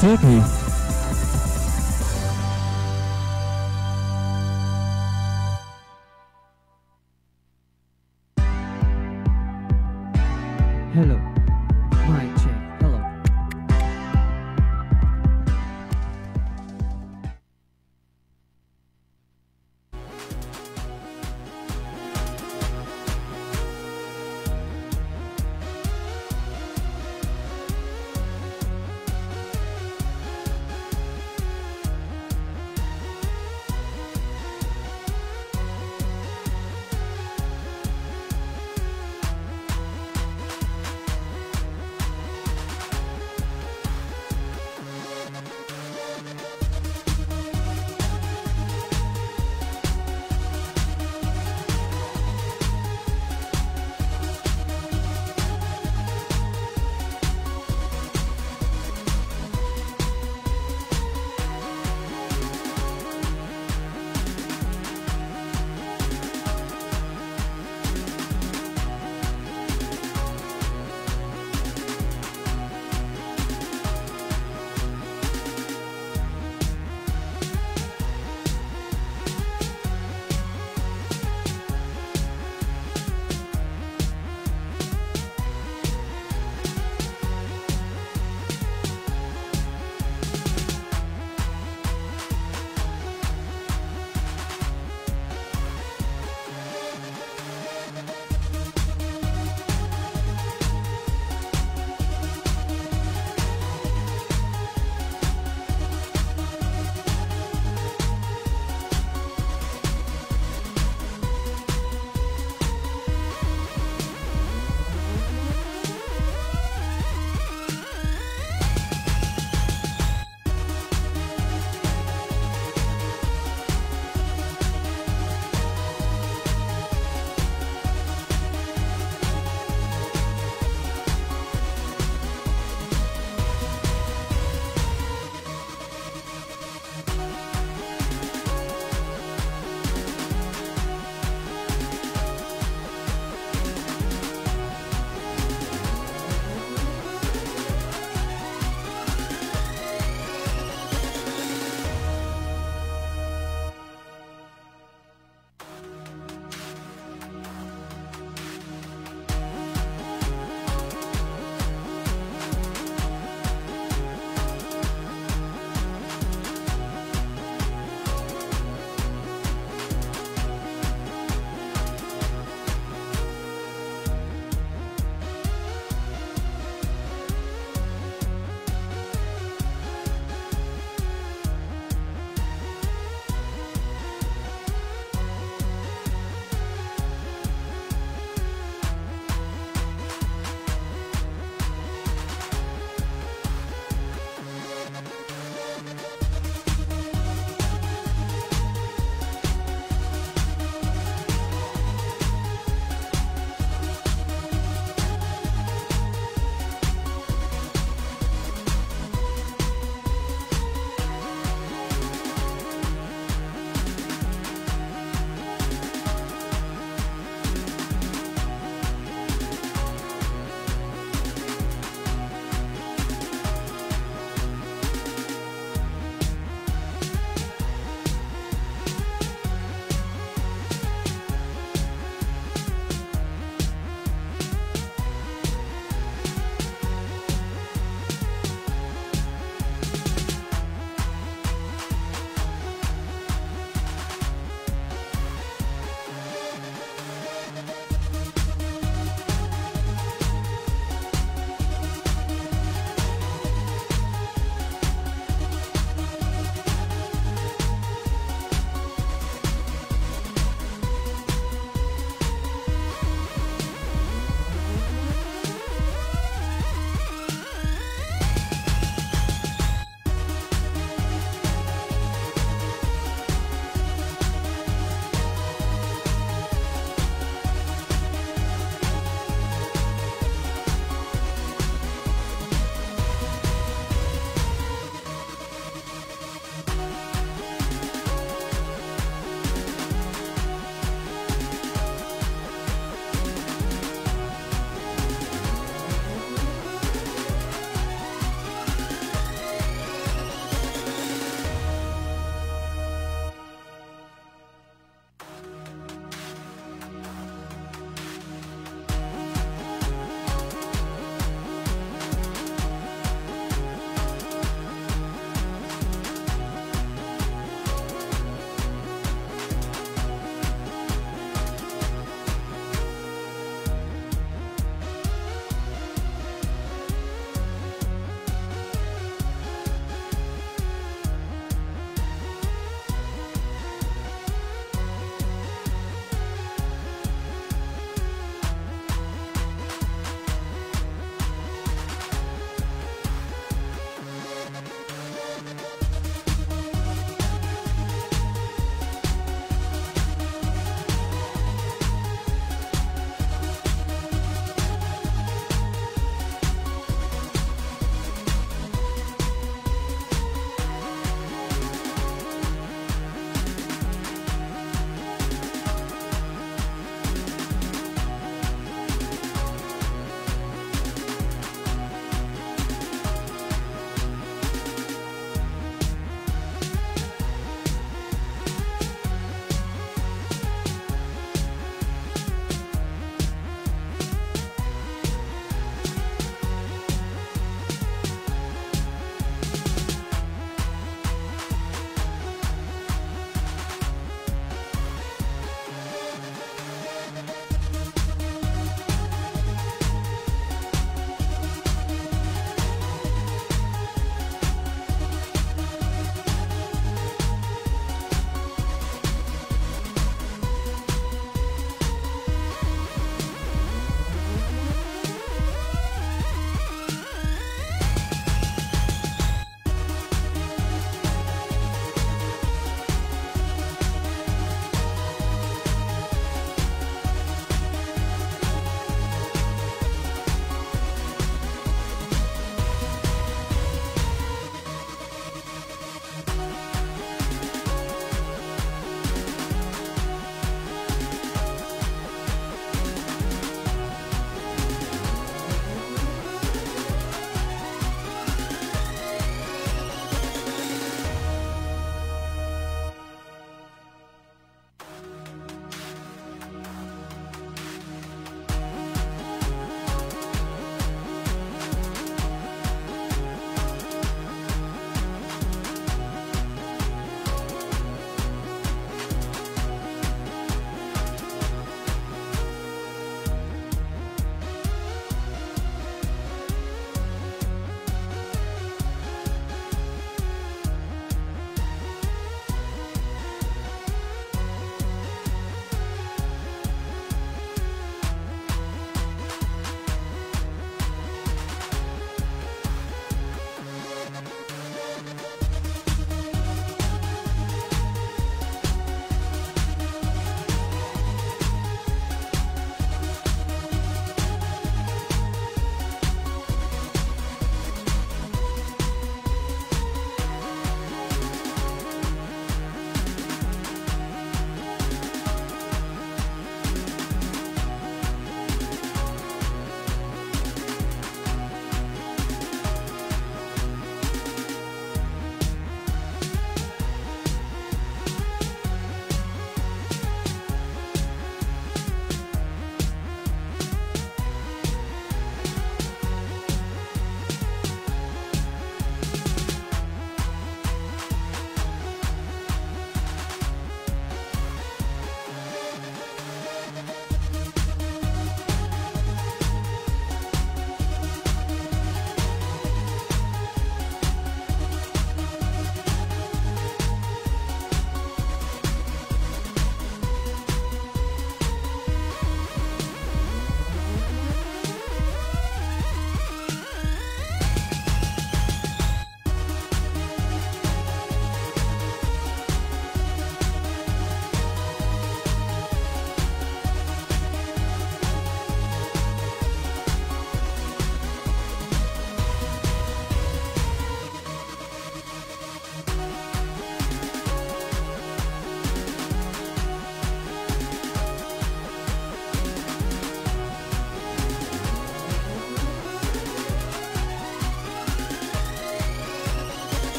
Turkey. Hello. Mic check. Hello.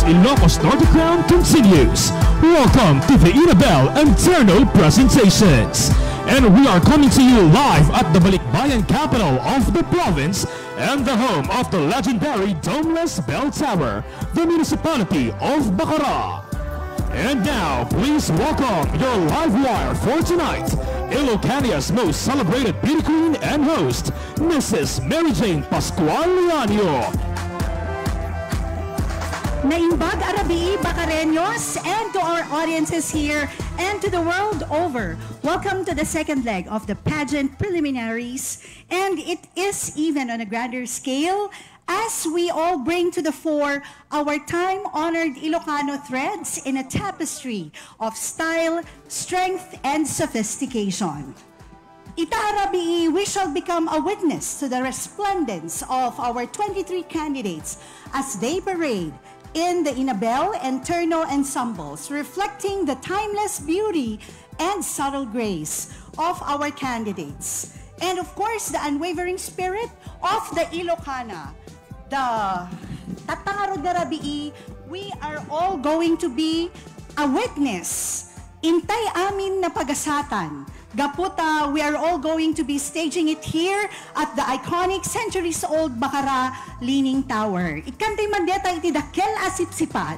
Ilocos Norte Crown continues. Welcome to the Inabel and Terno presentations. And we are coming to you live at the Balikbayan capital of the province and the home of the legendary Domeless Bell Tower, the municipality of Bacara. And now, please welcome your live wire for tonight, Ilocania's most celebrated beauty queen and host, Mrs. Mary Jane Pascual Lianio. Naimbag Arabii Bacareños, and to our audiences here and to the world over, welcome to the second leg of the pageant preliminaries, and it is even on a grander scale as we all bring to the fore our time-honored Ilocano threads in a tapestry of style, strength, and sophistication. Ita Arabii, we shall become a witness to the resplendence of our 23 candidates as they parade in the Inabel and Terno ensembles, reflecting the timeless beauty and subtle grace of our candidates. And of course, the unwavering spirit of the Ilocana. The Tatangarod Arabii, we are all going to be a witness. Intay amin na pagasatan. Gaputa, we are all going to be staging it here at the iconic centuries-old Bacara Leaning Tower. Ikantay mandeta iti dakkel asipsipad.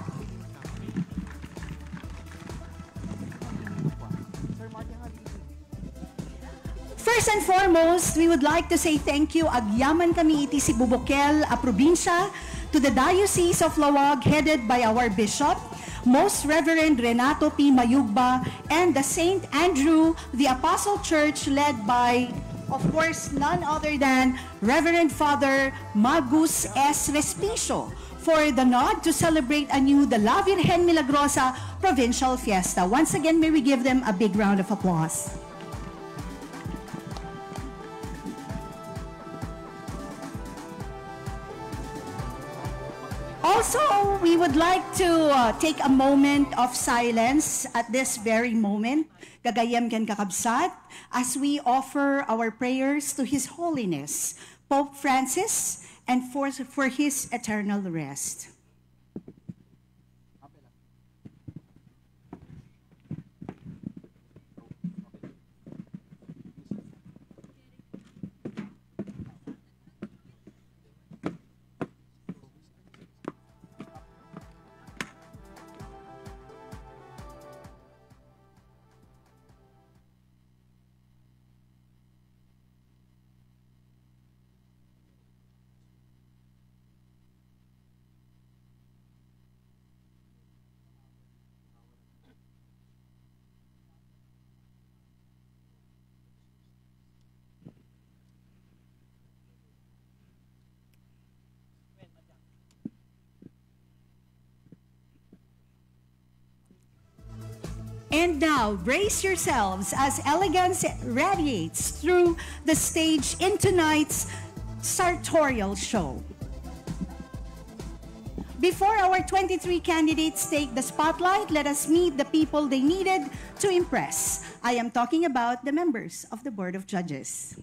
First and foremost, we would like to say thank you. Agyaman kami iti si Bubokel a probinsya, to the Diocese of Lawag headed by our Bishop, Most Reverend Renato P. Mayugba, and the St. Andrew, the Apostle Church led by, of course, none other than Reverend Father Magus S. Respicio for the nod to celebrate anew the La Virgen Milagrosa Provincial Fiesta. Once again, may we give them a big round of applause. Also, we would like to take a moment of silence at this very moment, gagayem ken kakabsat, as we offer our prayers to His Holiness, Pope Francis, and for his eternal rest. And now, brace yourselves as elegance radiates through the stage in tonight's sartorial show. Before our 23 candidates take the spotlight, let us meet the people they needed to impress. I am talking about the members of the Board of Judges.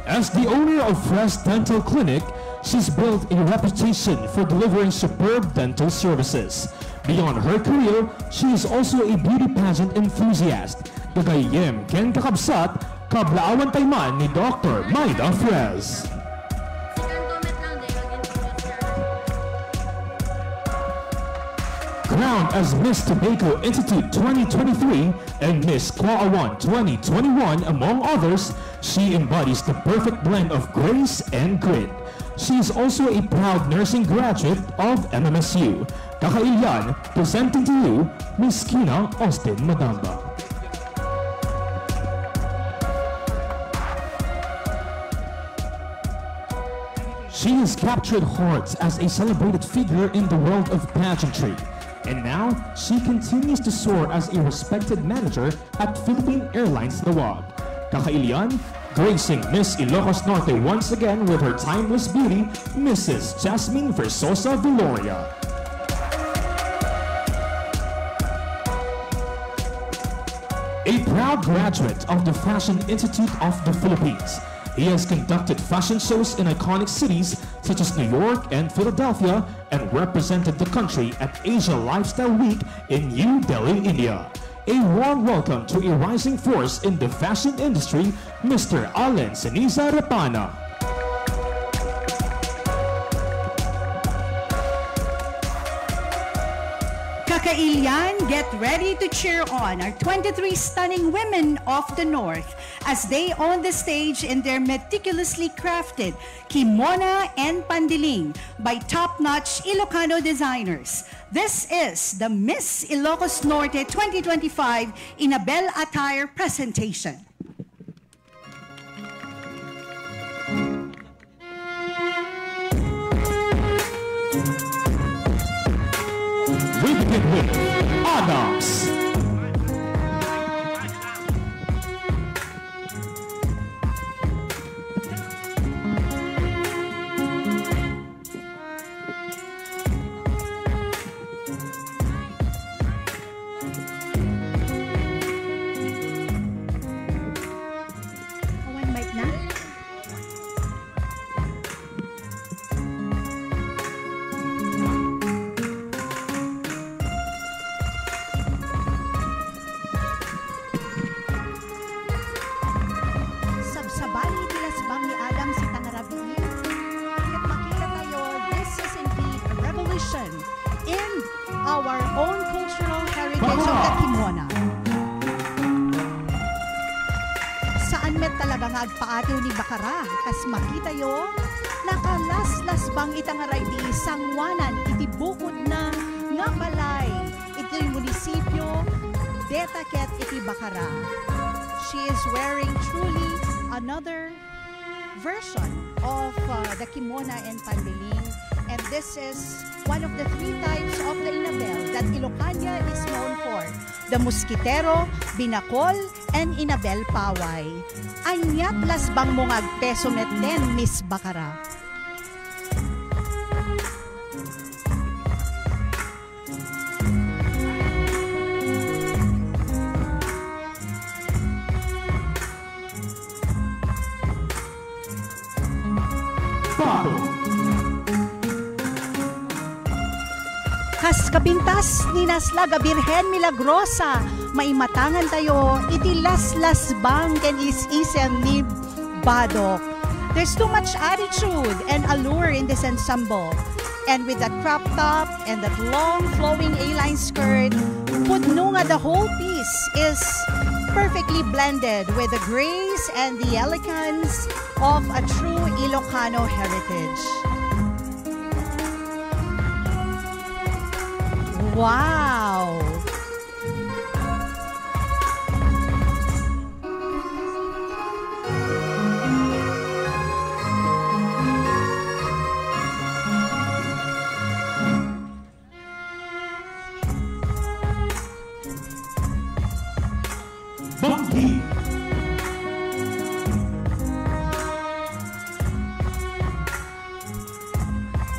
As the owner of Fresh Dental Clinic, she's built a reputation for delivering superb dental services. Beyond her career, she is also a beauty pageant enthusiast. Gagayem ken kakabsat, kablaawan tayman ni Dr. Maida Frez. Crowned as Miss Tobago Institute 2023 and Miss Kwaawan 2021, among others, she embodies the perfect blend of grace and grit. She is also a proud nursing graduate of MMSU. Kakailian, presenting to you, Miss Kina Austin Madamba. She has captured hearts as a celebrated figure in the world of pageantry. And now, she continues to soar as a respected manager at Philippine Airlines Lawag. Kakailian, gracing Miss Ilocos Norte once again with her timeless beauty, Mrs. Jasmine Versosa Viloria. A proud graduate of the Fashion Institute of the Philippines, He has conducted fashion shows in iconic cities such as New York and Philadelphia and represented the country at Asia Lifestyle Week in New Delhi, India. A warm welcome to a rising force in the fashion industry, Mr. Allen Seniza Repana. Kakailian, get ready to cheer on our 23 stunning women of the North as they own the stage in their meticulously crafted kimono and pandiling by top-notch Ilocano designers. This is the Miss Ilocos Norte 2025 Inabel Attire presentation. We begin with Adams. One mic na. Sabsabali tilasbang ni Adam si Tangarabi. At makita tayo, this is indeed a revolution in our own cultural heritage of the kimono. Saan met talaga nga agpaatiw ni Bakara, kas makita yo, nakalaslasbang itangaray di sangwanan, iti bukod na nga balay, ito yung munisipyo, detaket iti Bakara. She is wearing truly another version of the kimono and pandiling, and this is one of the 3 types of the Inabel that Ilocania is known for: the Muskitero, Binakol, and Inabel Paway. Anyat lasbang mong agpeso meten, Miss Bakara. Pato. Kas kabintas ni Naslaga Birhen Milagrosa, maimatangan tayo, iti laslasbang ken is-isem ni Badok. There's too much attitude and allure in this ensemble. And with that crop top and that long flowing A-line skirt, pudno nga the whole piece is perfectly blended with the grace and the elegance of a true Ilocano heritage. Wow! Banggi.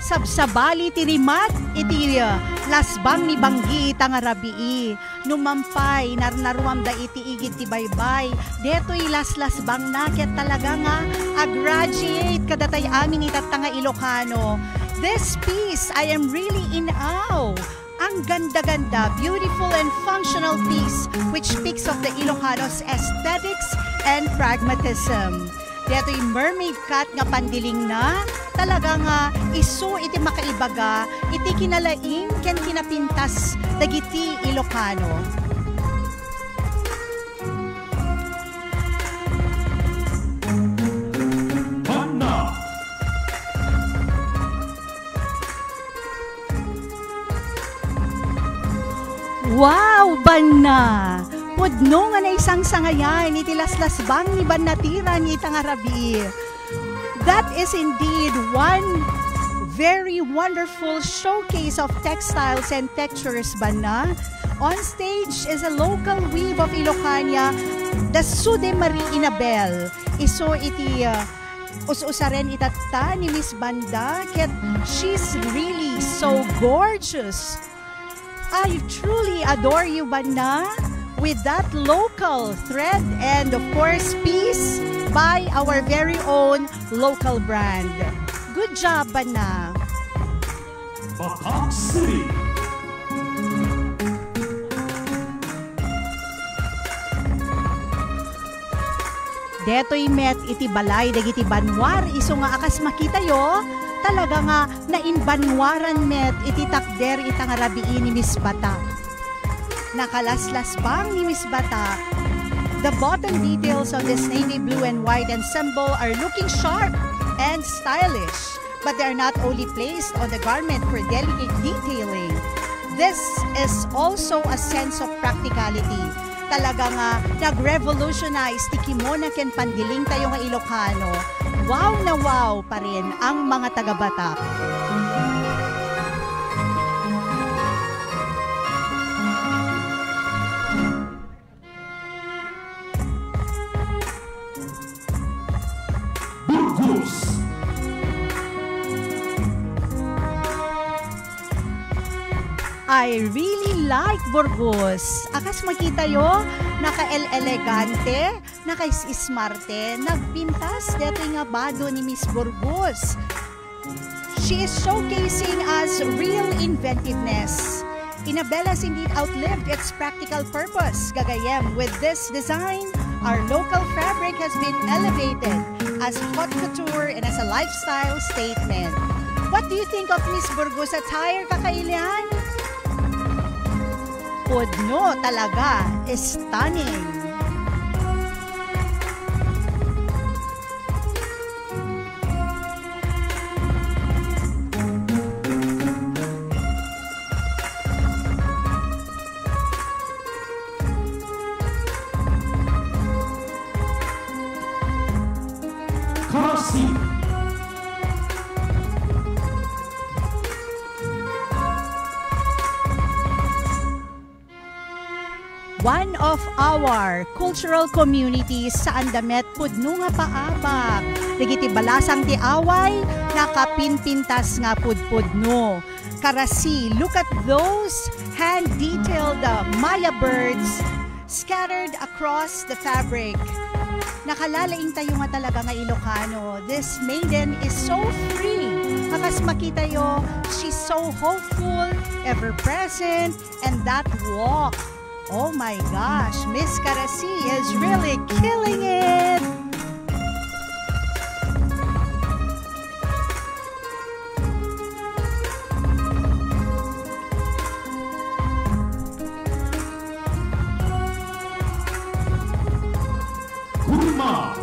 Sabsabali tirimat iti lasbang ni Banggi tangarabii numampay narnaruam da iti igit ti baybay detoy laslasbang na ket talaga nga graduate kadatay amin itatanga Ilocano. This piece, I am really in awe. Ang ganda-ganda, beautiful and functional piece which speaks of the Ilocanos aesthetics and pragmatism. Dito yung mermaid cut nga pandiling na, talaga nga iso iti makaibaga, iti kinalaing ken kinapintas dagiti Ilocano. Hanna. Wow, Banna! Pudno nga na isang sangayan, iti laslasbang ni Bannatiran itang Arabi. That is indeed one very wonderful showcase of textiles and textures, Banna. On stage is a local weave of Ilocania, the Sude Marie Inabel. Iso iti us-usaren itatta ni Miss Banda, ket she's really so gorgeous. I truly adore you, Banda, with that local thread and of course piece by our very own local brand. Good job, Bana. Batak City. Detoy met iti balay dagiti banwar iso nga akas makita yo talaga nga nainbanwaran met iti takder itang arabiin ni Miss Batak. Nakalaslas pang ni Miss Batak. The bottom details of this navy blue and white ensemble are looking sharp and stylish, but they are not only placed on the garment for delicate detailing. This is also a sense of practicality. Talaga nga nag-revolutionize ti kimono ken pandiling tayo nga Ilocano. Wow na wow pa rin ang mga taga-Batak. Burgos. I really like Burgos. Akas makita yo, naka-elegante, naka-ismarte, nagpintas dito nga bado ni Miss Burgos. She is showcasing us real inventiveness. Inabelas indeed outlived its practical purpose. Gagayem, with this design, our local fabric has been elevated as haute couture and as a lifestyle statement. What do you think of Miss Burgos attire, Kakailian? Pudno talaga, stunning. Karachi. One of our cultural communities sa Andamet pudno nga paabak. Digiti balasang ti away, nakapinpintas nga pudpudno. Karasi, look at those hand-detailed Maya birds scattered across the fabric. Nakalalaing tayo nga talaga nga Ilocano. This maiden is so free. Akas makita yo, she's so hopeful, ever-present, and that walk. Oh my gosh, Miss Karasi is really killing it! Kurma.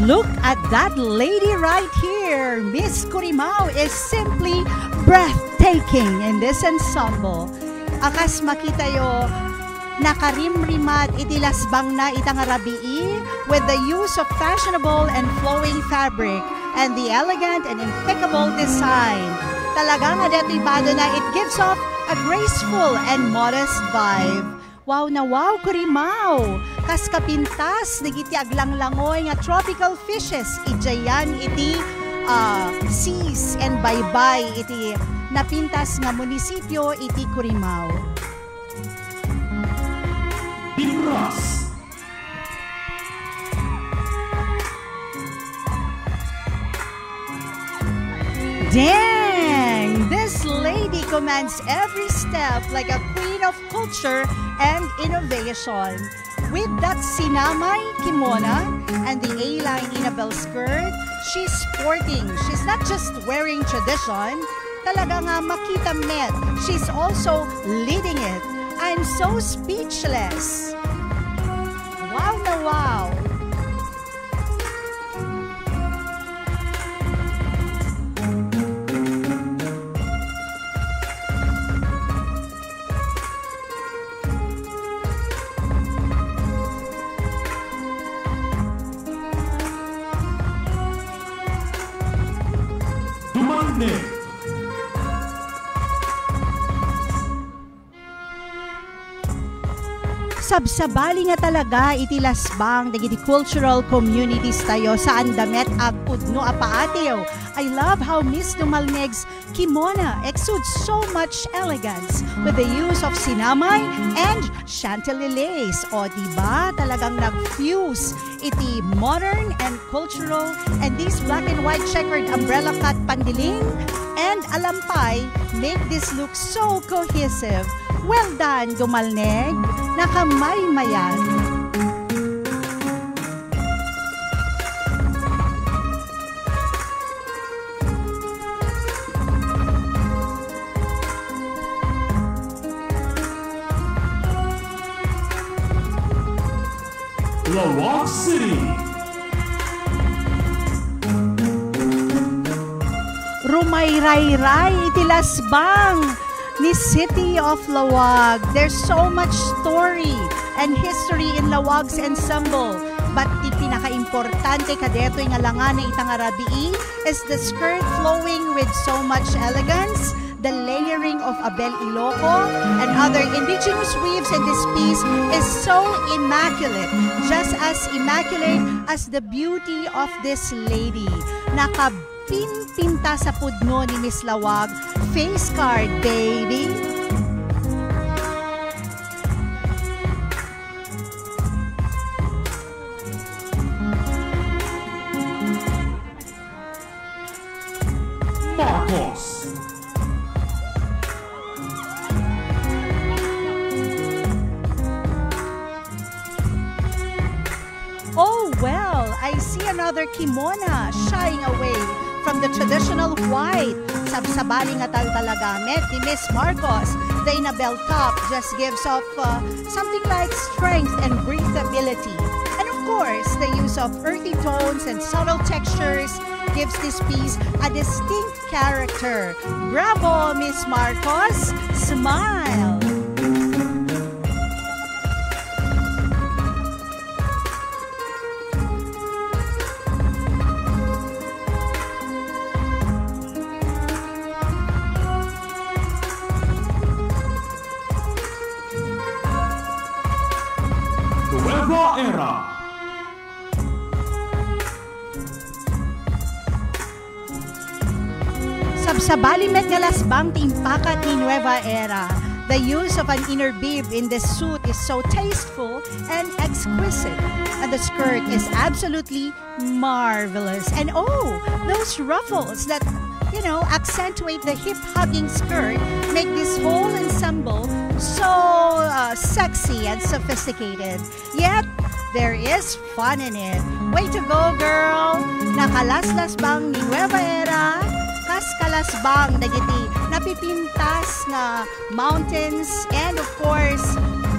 Look at that lady right here. Miss Curimao is simply breathtaking in this ensemble. Akas makita yo, nakarimrimat itilasbang na itang arabii with the use of fashionable and flowing fabric and the elegant and impeccable design. Talaga nga deto'y bado na it gives off a graceful and modest vibe. Wow na wow, Curimao! Kas kapintas, nagiti aglanglangoy nga tropical fishes. Ijayan iti seas and baybay iti napintas nga munisipyo iti Curimao. Pinuras. Dang! This lady commands every step like a queen of culture and innovation. With that sinamay kimono and the A-line Inabel skirt, she's sporting. She's not just wearing tradition. Talaga nga makita met. She's also leading it. I'm so speechless. Wow na wow! Dumande. Sabsabali nga talaga iti lasbang dagiti cultural communities tayo sa Andamet ag pudno a paatiw. I love how Miss Dumalneg's Kimona exudes so much elegance with the use of sinamay and chantilly-lace. O diba, talagang nag-fuse iti modern and cultural, and these black and white checkered umbrella cut pandiling and alampay make this look so cohesive. Well done, Dumalneg. Nakamaymayan. Lawag City. Rumayray-ray itilasbang ni City of Lawag. There's so much story and history in Lawag's ensemble. But the pinaka-importante kadeto yung alangan na itang arabii is the skirt flowing with so much elegance, the layering of Abel Iloco and other indigenous weaves in this piece is so immaculate, just as immaculate as the beauty of this lady. Nakapinpinta sa pudno ni Miss Lawag. Face card, baby! Marcos. Oh well, I see another kimona shying away from the traditional white. Sabsabaling atal talagamit ni Miss Marcos. The Inabel top just gives off something like strength and breathability. And of course, the use of earthy tones and subtle textures gives this piece a distinct character. Bravo, Miss Marcos! Smile! Nueva Era. Sabsabalimet nga lasbang timpakat ni Nueva Era. The use of an inner bib in this suit is so tasteful and exquisite. And the skirt is absolutely marvelous. And oh, those ruffles that, you know, accentuate the hip-hugging skirt make this whole ensemble so sexy and sophisticated. Yet, there is fun in it. Way to go, girl! Nakalaslas bang ni Nueva Era? Kaskalasbang dagiti napipintas na mountains and of course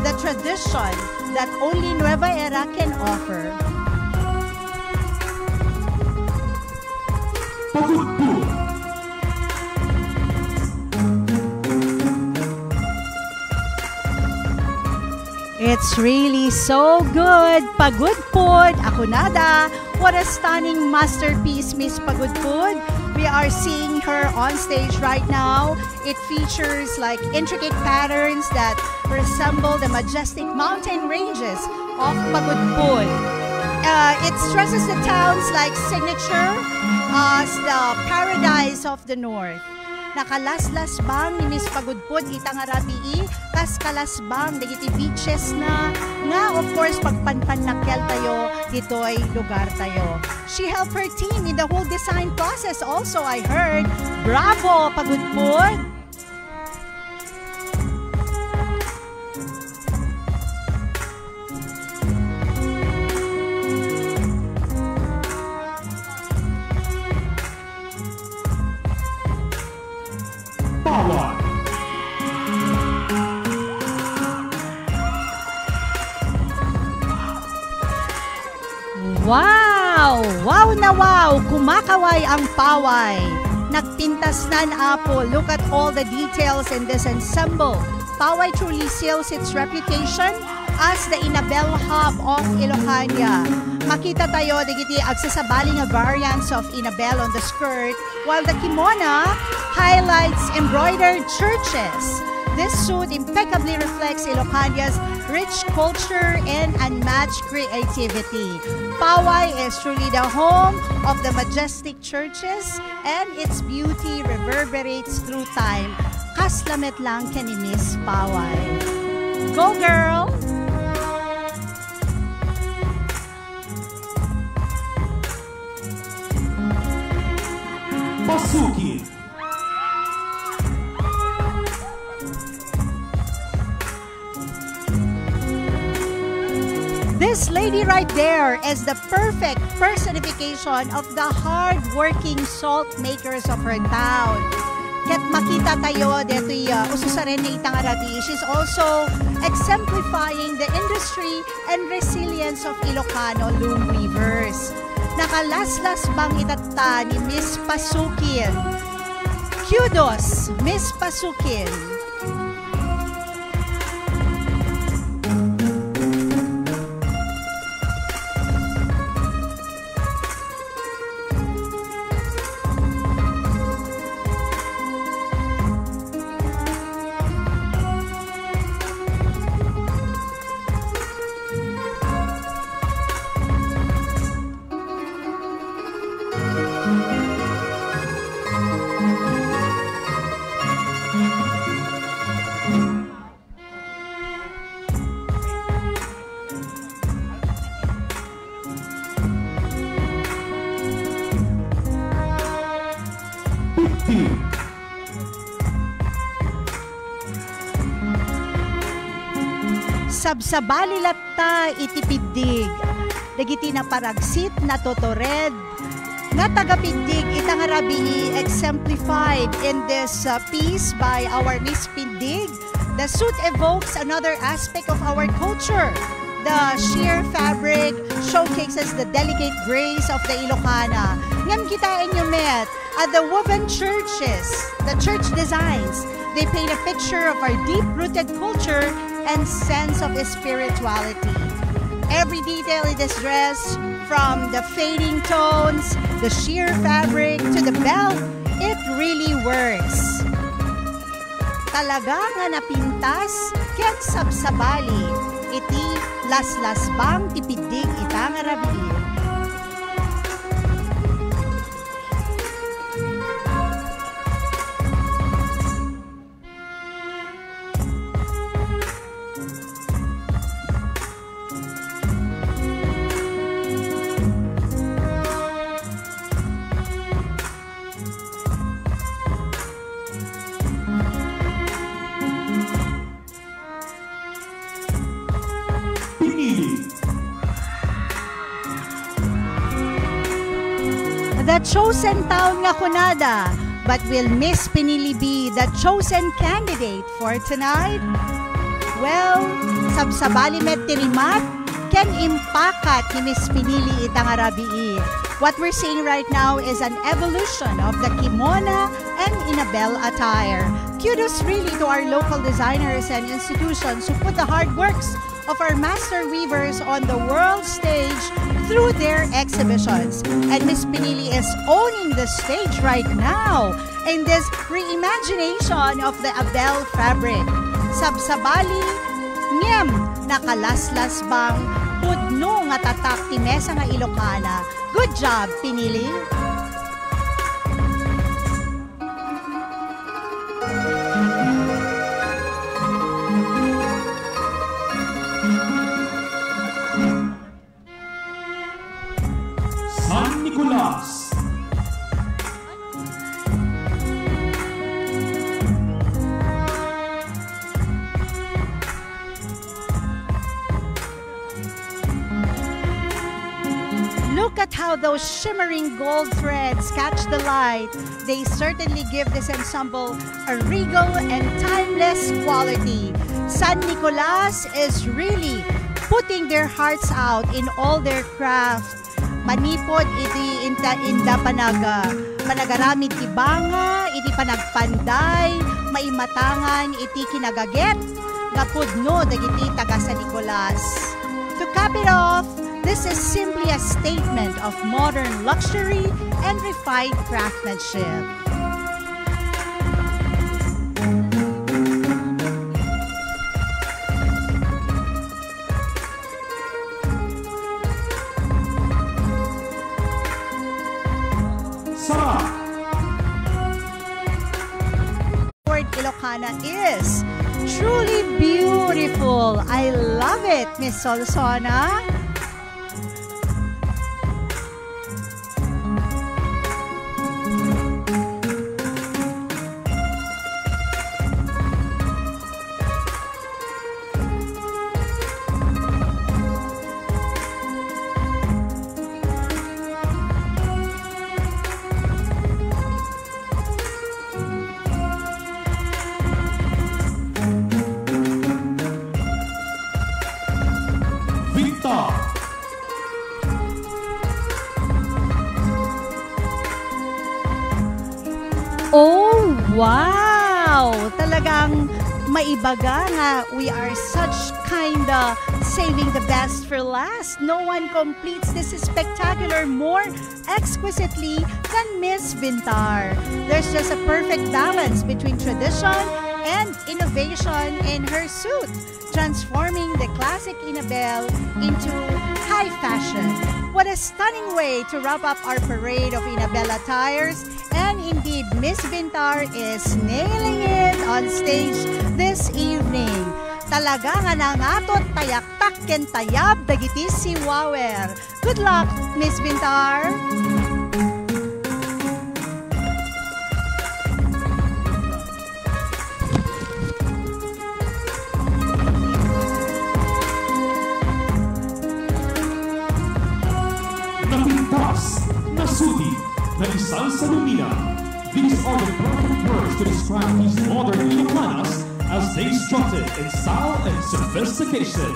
the tradition that only Nueva Era can offer. Pagudpud. It's really so good. Pagudpud. Ako nada. What a stunning masterpiece, Miss Pagudpud. We are seeing her on stage right now. It features like intricate patterns that resemble the majestic mountain ranges of Pagudpud. It stresses the town's like signature as the paradise of the north. Nakalaslas bang ni Miss Pagudpud itang arabii, kas kalasbang dagiti beaches na nga of course pagpanpanakkel tayo ditoy lugar tayo. She helped her team in the whole design process also, I heard. Bravo, Pagudpud! Bawal. Wow! Wow na wow! Kumakaway ang paway. Nagpintas na ang apo. Look at all the details in this ensemble. Paway truly seals its reputation as the Inabel hub of Ilocania. Makita tayo digiti agsasabaling nga variants of Inabel on the skirt, while the kimona highlights embroidered churches. This suit impeccably reflects Ilocania's rich culture and unmatched creativity. Poway is truly the home of the majestic churches, and its beauty reverberates through time. Kaslamet lang ka ni Miss Poway. Go, girl! Pasukin. This lady right there is the perfect personification of the hard-working salt makers of her town. Ket makita tayo deto'y ususarin ni Itang Arabi. She's also exemplifying the industry and resilience of Ilocano loom weavers. Nakalaslas bang itata ni Miss Pasukin? Kudos, Miss Pasukin. Sabsabali latta itipidig, dagiti na paragsit na totored, nga tagapidig Itang Arabi exemplified in this piece by our Miss Pindig. The suit evokes another aspect of our culture. The sheer fabric showcases the delicate grace of the Ilocana. Ngam kitain nyo met, at the woven churches, the church designs, they paint a picture of our deep-rooted culture and sense of spirituality. Every detail in this dress, from the fading tones, the sheer fabric, to the belt, it really works. Talaga nga napintas, ket sabsabali, iti laslasbang tipidig Itang Arabi. The chosen town nga kunada, but will Miss Pinili be the chosen candidate for tonight? Well, sabsabali met tirimat, ken impakat ni Miss Pinili Itang Arabi. What we're seeing right now is an evolution of the kimona and inabel attire. Kudos really to our local designers and institutions who put the hard works of our master weavers on the world stage through their exhibitions. And Miss Pinili is owning the stage right now in this reimagination of the abel fabric. Sabsabali, ngem nakalaslas bang pudno nga tatak ti mesa nga Ilocana. Good job, Pinili. San Nicolas. Look at how those shimmering gold threads catch the light. They certainly give this ensemble a regal and timeless quality. San Nicolas is really putting their hearts out in all their craft. Manipod iti inda panagaramid ti banga, iti panagpanday, maimatangan iti kinagaget, gapudno dagiti taga San Nicolas. To cap it off, this is simply a statement of modern luxury and refined craftsmanship. beautiful. I love it, Miss Solsona. Oh, wow! Talagang maibaga nga. We are such kinda saving the best for last. No one completes this spectacular more exquisitely than Miss Vintar. There's just a perfect balance between tradition and innovation in her suit, transforming the classic Inabel into high fashion. What a stunning way to wrap up our parade of Inabel attires. And indeed, Miss Vintar is nailing it on stage this evening. Talaga nga nangatot tayaktak ken tayab dagiti si Wawer. Good luck, Miss Vintar. Napintas, nasuti, naisal sa lumina. These are the perfect words to describe these modern Ilocanas as they strutted in style and sophistication.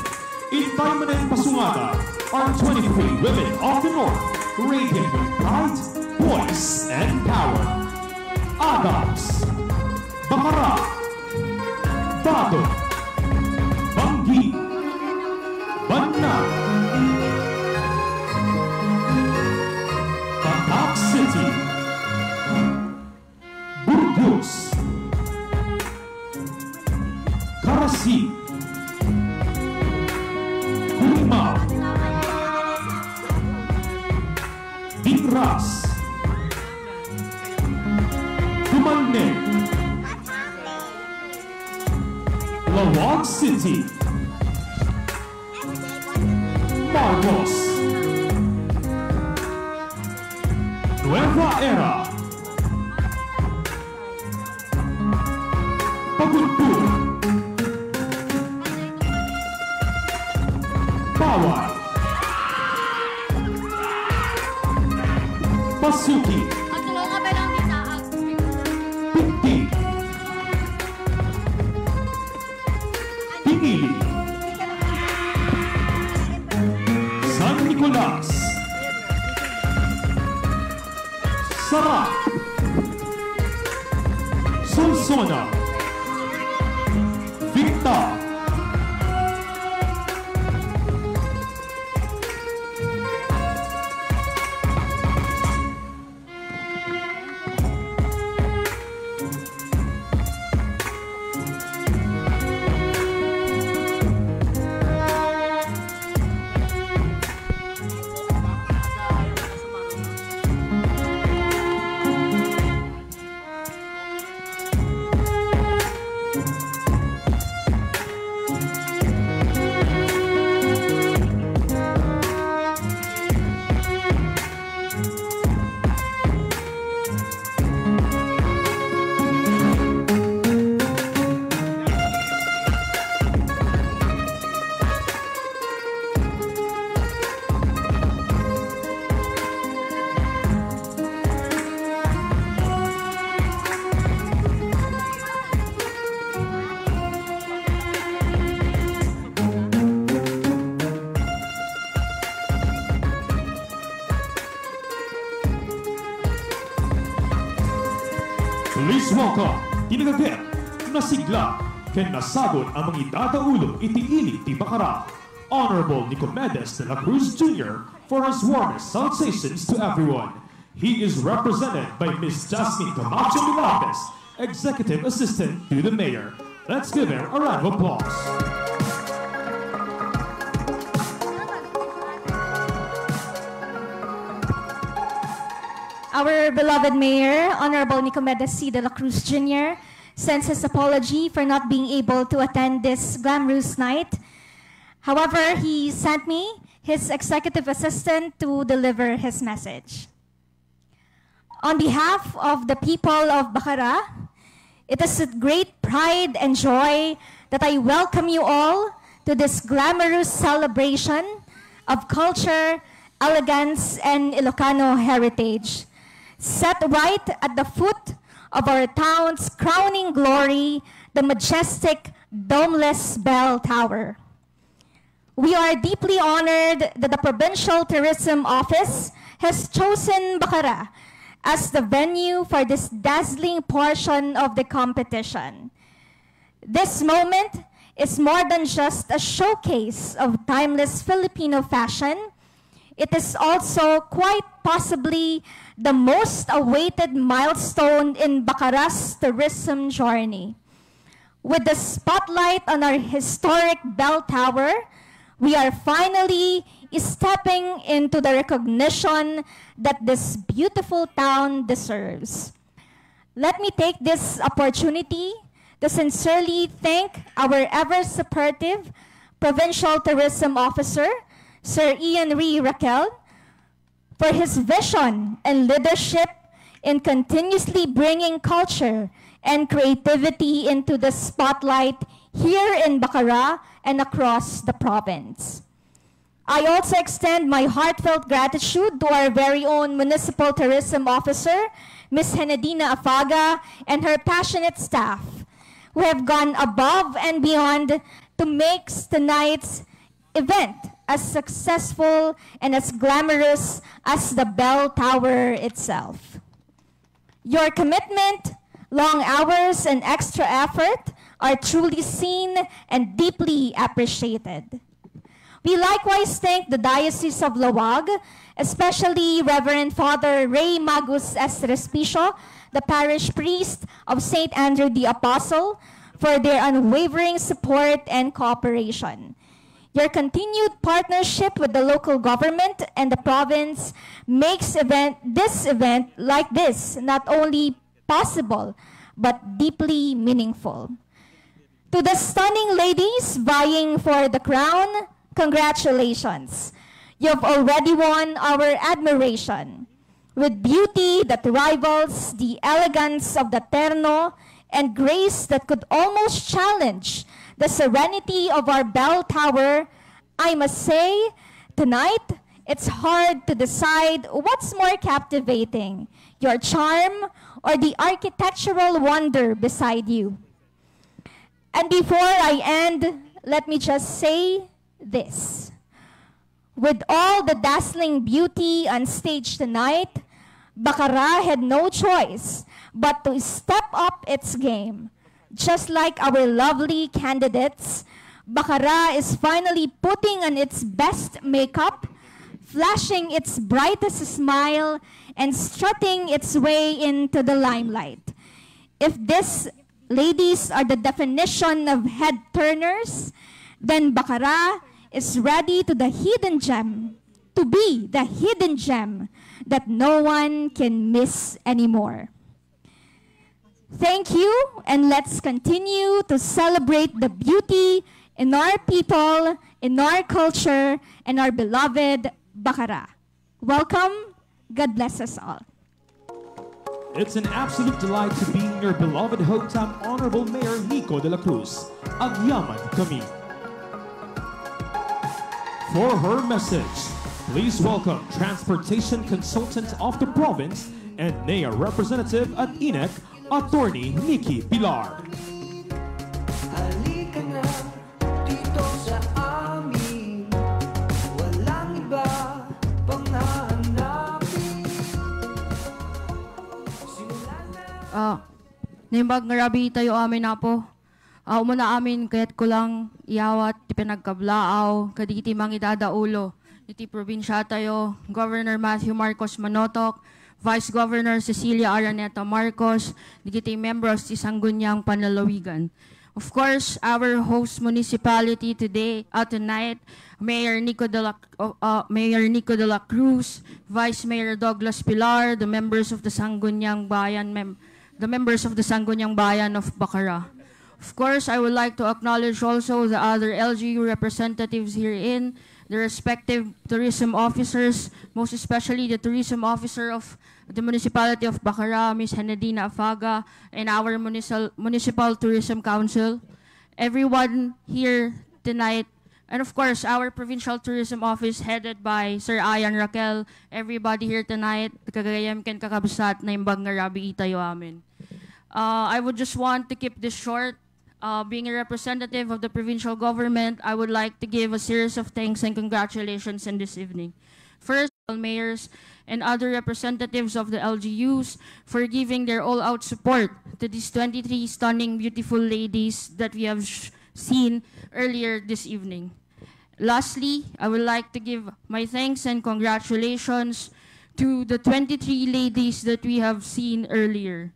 In Diamond and Pasungada are 23 women of the North, radiant with pride, voice, and power. Adams, Bakara, Bato, Banggi, Banna, Batak City, Burgos, Karasi, Kulimao, Dingras, Dumalne, Lawag City, Marcos, Nueva Era, Pagudpur, Bawal, Pasuki, Pinti, Pinili, San Nicolas, Sara, Solsona, Victa, Please welcome, tinagagit, nasigla, ken nasagod ang mga idadaulong itiinig ti Bakara, Honorable Nicomedes de la Cruz Jr. for his warmest salutations to everyone. He is represented by Miss Jasmine Camacho Milapes, Executive Assistant to the Mayor. Let's give her a round of applause. Our beloved Mayor, Honorable Nicomedes C. de la Cruz Jr., sends his apology for not being able to attend this glamorous night. However, he sent me his executive assistant to deliver his message. On behalf of the people of Bacara, it is with great pride and joy that I welcome you all to this glamorous celebration of culture, elegance, and Ilocano heritage, set right at the foot of our town's crowning glory, the majestic domeless bell tower. We are deeply honored that the Provincial Tourism Office has chosen Bacara as the venue for this dazzling portion of the competition. This moment is more than just a showcase of timeless Filipino fashion. It is also quite possibly the most awaited milestone in Bacara's tourism journey. With the spotlight on our historic bell tower, we are finally stepping into the recognition that this beautiful town deserves. Let me take this opportunity to sincerely thank our ever-supportive Provincial Tourism Officer, Sir Ian Ree Raquel, for his vision and leadership in continuously bringing culture and creativity into the spotlight here in Bacara and across the province. I also extend my heartfelt gratitude to our very own Municipal Tourism Officer, Ms. Henedina Afaga, and her passionate staff, who have gone above and beyond to make tonight's event as successful and as glamorous as the bell tower itself. Your commitment, long hours, and extra effort are truly seen and deeply appreciated. We likewise thank the Diocese of Lawag, especially Reverend Father Ray Magus S. Respicio, the parish priest of St. Andrew the Apostle, for their unwavering support and cooperation. Your continued partnership with the local government and the province makes this event like this not only possible, but deeply meaningful. To the stunning ladies vying for the crown, congratulations. You've already won our admiration. With beauty that rivals the elegance of the terno and grace that could almost challenge the serenity of our bell tower, I must say, tonight, it's hard to decide what's more captivating, your charm or the architectural wonder beside you. And before I end, let me just say this. With all the dazzling beauty on stage tonight, Bacara had no choice but to step up its game. Just like our lovely candidates, Bacara is finally putting on its best makeup, flashing its brightest smile, and strutting its way into the limelight. If these ladies are the definition of head turners, then Bacara is ready to be the hidden gem that no one can miss anymore. Thank you, and let's continue to celebrate the beauty in our people, in our culture, and our beloved Bacara. Welcome. God bless us all. It's an absolute delight to be in your beloved hometown, Honorable Mayor Nico de la Cruz. Agyaman kami. For her message, please welcome Transportation Consultant of the Province and NAIA Representative at INEC, Attorney Nikki Pilar. Halika na dito sa amin, walang iba pang hahanapin. Nimbag nga rabi tayo amin na po. Umuna amin kaya't ko lang iyawat ti pinagkablaaw kaditi mangidadaulo. Iti probinsya tayo, Governor Matthew Marcos Manotok, Vice Governor Cecilia Araneta Marcos, digiti members ti Sangguniang Panlalawigan. Of course, our host municipality today, tonight, Mayor Nico de la Cruz, Vice Mayor Douglas Pilar, the members of the Sangguniang Bayan the members of the Sangguniang Bayan of Bacara. Of course, I would like to acknowledge also the other LGU representatives herein, the respective tourism officers, most especially the tourism officer of the Municipality of Bacara, Ms. Henedina Afaga, and our Municipal Tourism Council, everyone here tonight, and of course, our Provincial Tourism Office headed by Sir Ayan Raquel, everybody here tonight, kagayam ken kakabsat na imbag nga rabi itayo amin. I would just want to keep this short. Being a representative of the provincial government, I would like to give a series of thanks and congratulations in this evening. First, mayors and other representatives of the LGUs for giving their all-out support to these 23 stunning, beautiful ladies that we have seen earlier this evening. Lastly, I would like to give my thanks and congratulations to the 23 ladies that we have seen earlier.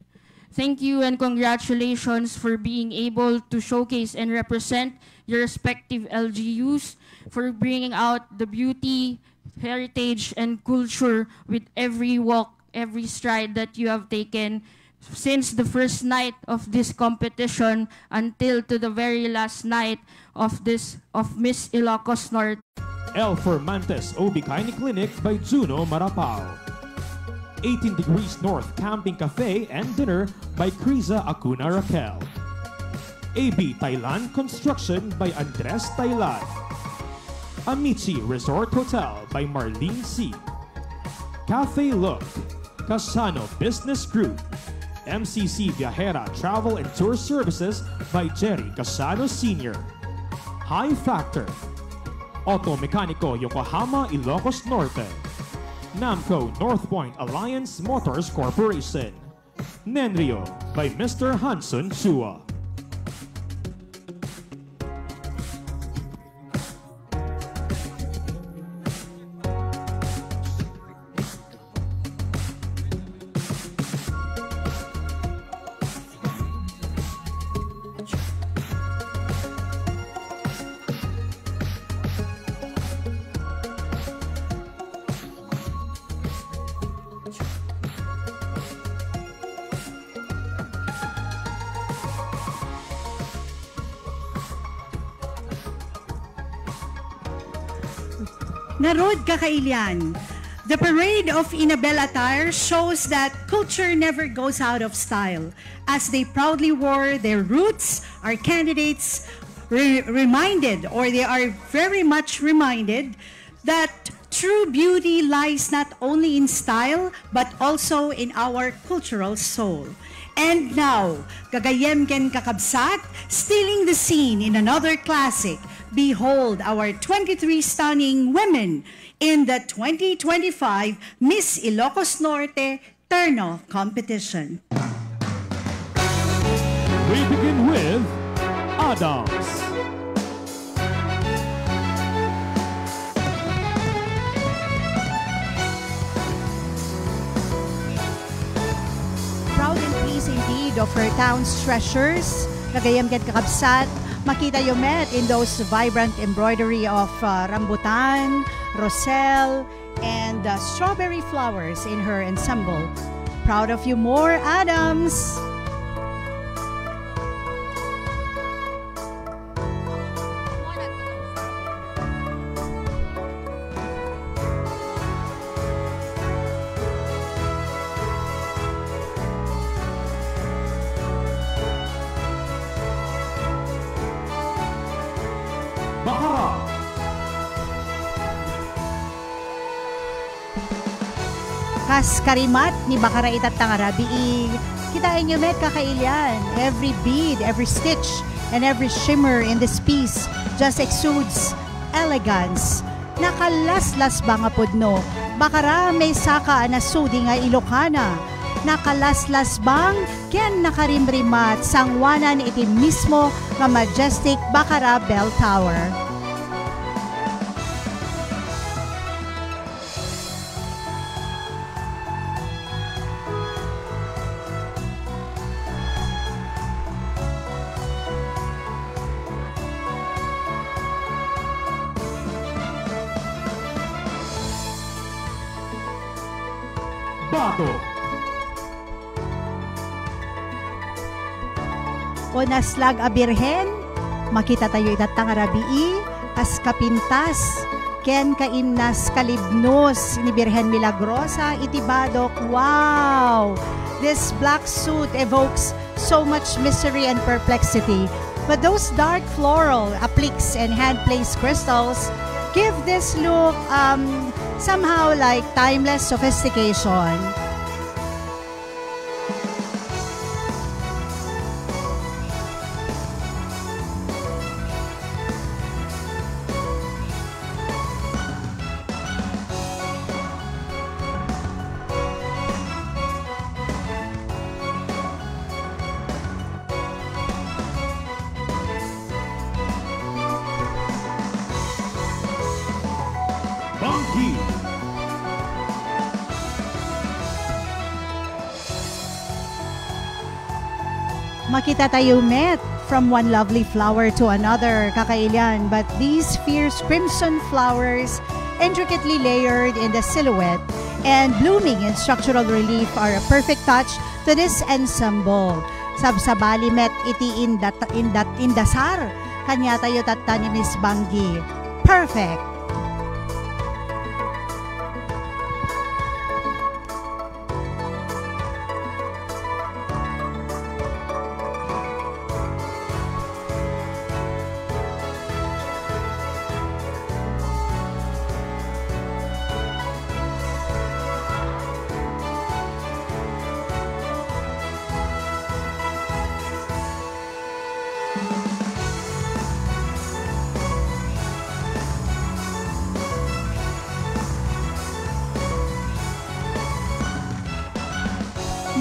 Thank you and congratulations for being able to showcase and represent your respective LGUs, for bringing out the beauty, heritage, and culture with every walk, every stride that you have taken since the first night of this competition until to the very last night of Miss Ilocos Norte. El Formantes OB Gynae Clinic by Juno Marapao. 18 Degrees North Camping Cafe and Dinner by Criza Acuna Raquel. AB Thailand Construction by Andres Thailand. Amici Resort Hotel by Marlene C. Cafe Look, Casano Business Group. MCC Viajera Travel and Tour Services by Jerry Casano Sr. High Factor. Auto Mecánico Yokohama Ilocos Norte. Namco North Point Alliance Motors Corporation. Nenrio by Mr. Hansun Chua. Narod Kakailian, the parade of Inabel attire shows that culture never goes out of style. As they proudly wore their roots, our candidates reminded, or they are very much reminded, that true beauty lies not only in style, but also in our cultural soul. And now, Gagayem Ken Kakabsat, stealing the scene in another classic. Behold our 23 stunning women in the 2025 Miss Ilocos Norte Terno competition. We begin with Adams. Proud and pleased indeed of her town's treasures, Gagayem Ken Kakabsat. Makita you met in those vibrant embroidery of rambutan, roselle, and strawberry flowers in her ensemble. Proud of you more, Adams! Kas karimat ni Bacara itat tangarabi, kitain nyo met Kakailian. Every bead, every stitch, and every shimmer in this piece just exudes elegance. Nakalaslas ba nga pudno? Bacara may saka na sudi nga Ilocana. Nakalaslas bang ken nakarimrimat sangwanan iti mismo nga majestic Bacara Bell Tower. Bato. o naslag a birhen, makita tayo itatang arabii, as kapintas, ken kaimnas kalibnos ni Birhen Milagrosa, itibadok, wow! This black suit evokes so much misery and perplexity. But those dark floral appliques and hand-placed crystals give this look somehow like timeless sophistication. Banggi. Makita tayo met from one lovely flower to another, kakailian. But these fierce crimson flowers, intricately layered in the silhouette and blooming in structural relief, are a perfect touch to this ensemble. Sabsabali met iti indasar, kanya tayo tatta ni Miss Banggi. Perfect!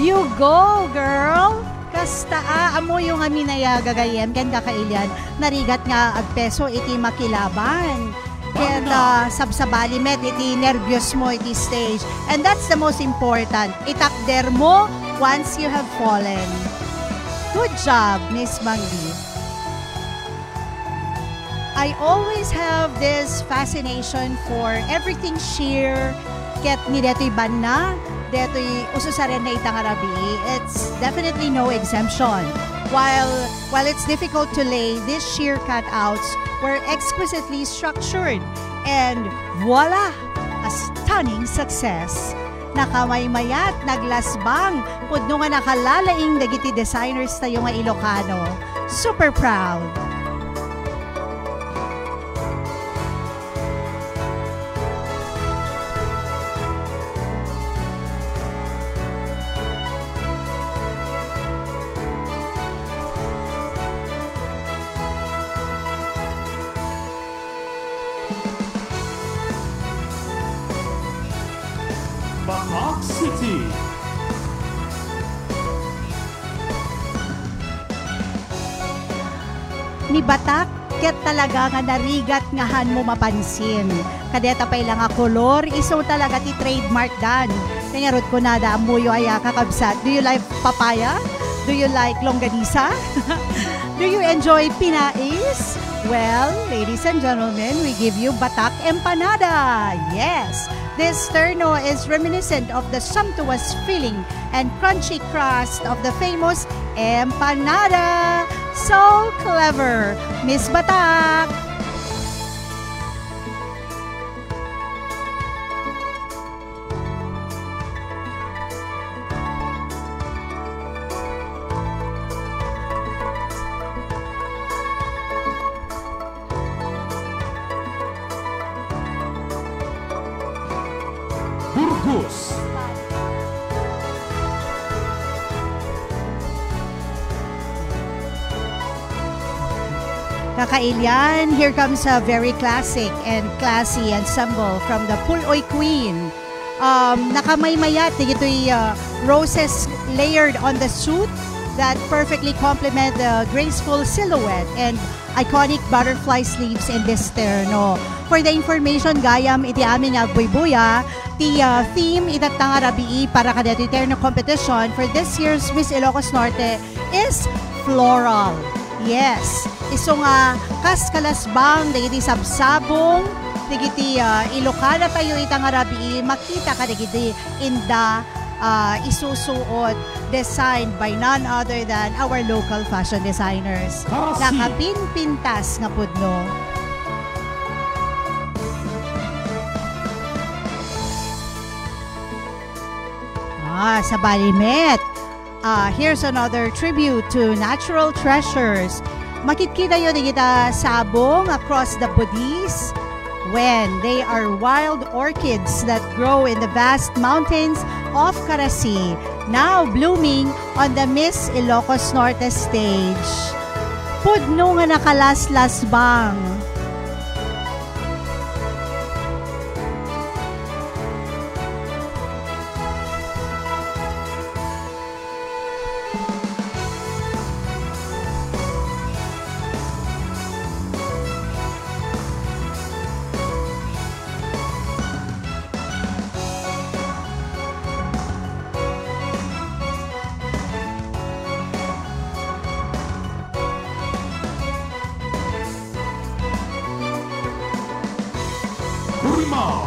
You go, girl! Kasta amo yung amin na gagayem, kan kakailian, narigat nga agpeso iti makilaban. Kaya sabsabali met iti nervyos mo iti stage. And that's the most important. Itakder mo once you have fallen. Good job, Miss Banggi. I always have this fascination for everything sheer, ket ni deto'y banna, deto'y ususaren na itang arabi. It's definitely no exemption. While it's difficult to lay, these sheer cutouts were exquisitely structured. And voila! A stunning success. Nakamaymayat, naglasbang, pudno nga nakalalaing dagiti designers tayo nga Ilocano. Super proud! Batak City. Ni Batak, ket talaga nga narigat ngahan mo mapansin. Kadeta pa ilang nga kolor, iso talaga ti trademark dan. Kanyarot ko na da amuyo ay kakabsat. Do you like papaya? Do you like longganisa? Do you enjoy pinais? Well, ladies and gentlemen, we give you Batak Empanada. Yes, this terno is reminiscent of the sumptuous filling and crunchy crust of the famous empanada. So clever, Miss Batak. Burgos. Kakailian, here comes a very classic and classy ensemble from the Puloy Queen. Nakamaymayat, ito'y roses layered on the suit that perfectly complement the graceful silhouette and iconic butterfly sleeves in this terno. For the information, gayam iti amin nga buybuya, the theme itatang arabii para kadeti terno competition for this year's Miss Ilocos Norte is floral. Yes, iso nga kaskalasbang dagiti sabsabong dagiti Ilocana tayo itang arabii, makita ka dagiti inda isusuot, designed by none other than our local fashion designers. Kasi. Nakapinpintas nga pudno. Sa Balimet. Here's another tribute to natural treasures. Makikita yun kita sabong across the Budis when they are wild orchids that grow in the vast mountains of Carasi, now blooming on the Miss Ilocos Norte stage. Pudno nga nakalaslas bang. Kurimao.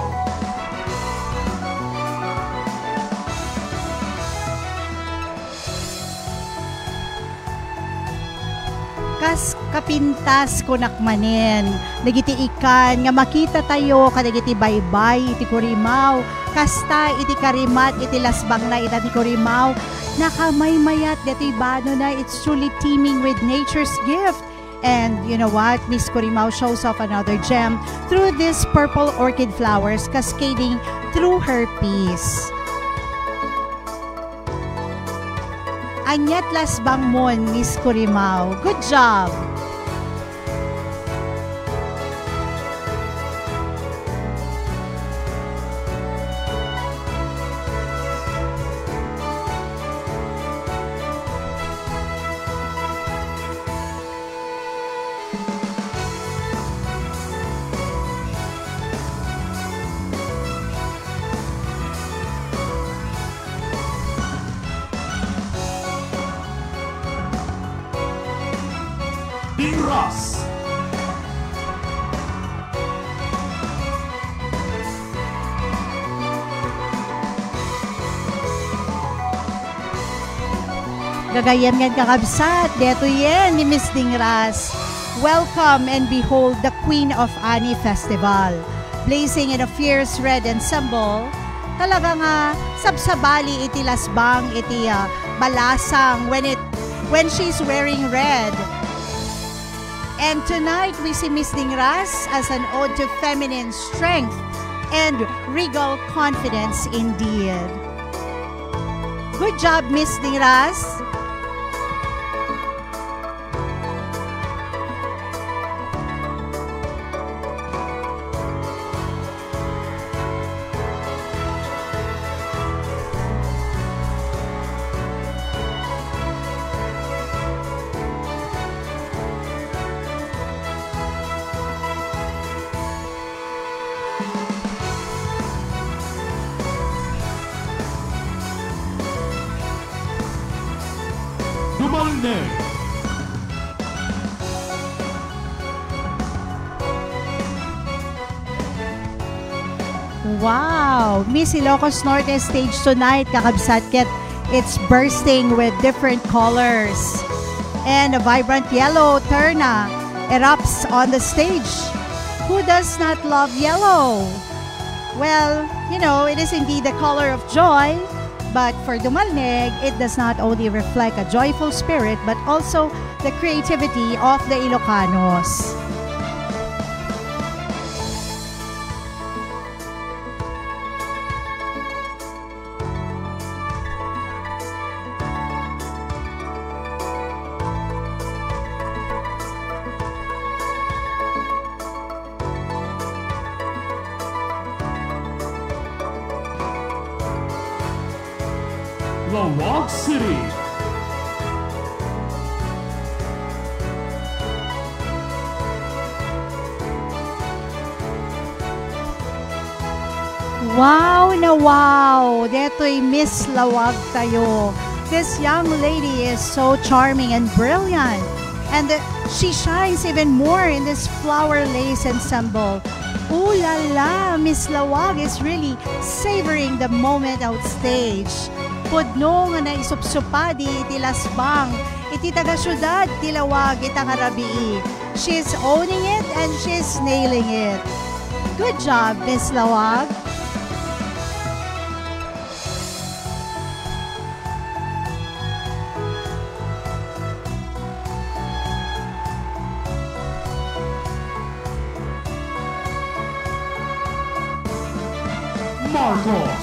Kas kapintas ko nakmanen, nagitiikan nga makita tayo kadagiti baybay iti Kurimao, kasta iti karimat iti lasbang na iti Kurimao, nakamaymayat dati bano na, it's truly teeming with nature's gift. And you know what? Miss Kurimao shows off another gem through these purple orchid flowers cascading through her piece. Anyat lasbang mon, Miss Kurimao. Good job! Tingras. Gagayam yan kakabsat, deto yan ni Miss Dingras. Welcome and behold the Queen of Ani Festival. Blazing in a fierce red ensemble, talaga nga sabsabali iti lasbang iti balasang when she's wearing red. And tonight we see Miss Dingras as an ode to feminine strength and regal confidence indeed. Good job, Miss Dingras. Dumalne. Wow! Miss Ilocos Norte stage tonight, kakabsat ket. It's bursting with different colors. And a vibrant yellow terna erupts on the stage. Who does not love yellow? Well, you know, it is indeed the color of joy. But for Dumalneg, it does not only reflect a joyful spirit, but also the creativity of the Ilocanos. Lawag City. Wow na wow! Deto'y Miss Lawag tayo. This young lady is so charming and brilliant. And she shines even more in this flower lace ensemble. Ooh la la! Miss Lawag is really savoring the moment outstage. pudno nga naisupsupa di iti lasbang, iti taga syudad tilawag itang arabii. She's owning it and she's nailing it. Good job, Miss Lawag. Marcos.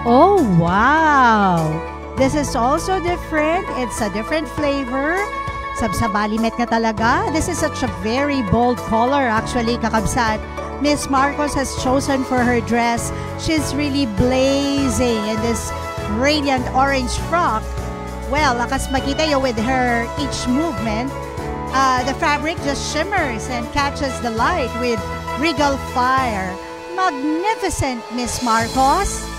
Oh, wow! This is also different. It's a different flavor. Sabsabalimet nga talaga. This is such a very bold color actually, kakabsat. Miss Marcos has chosen for her dress. She's really blazing in this radiant orange frock. Well, akas makita yo with her each movement, the fabric just shimmers and catches the light with regal fire. Magnificent, Miss Marcos.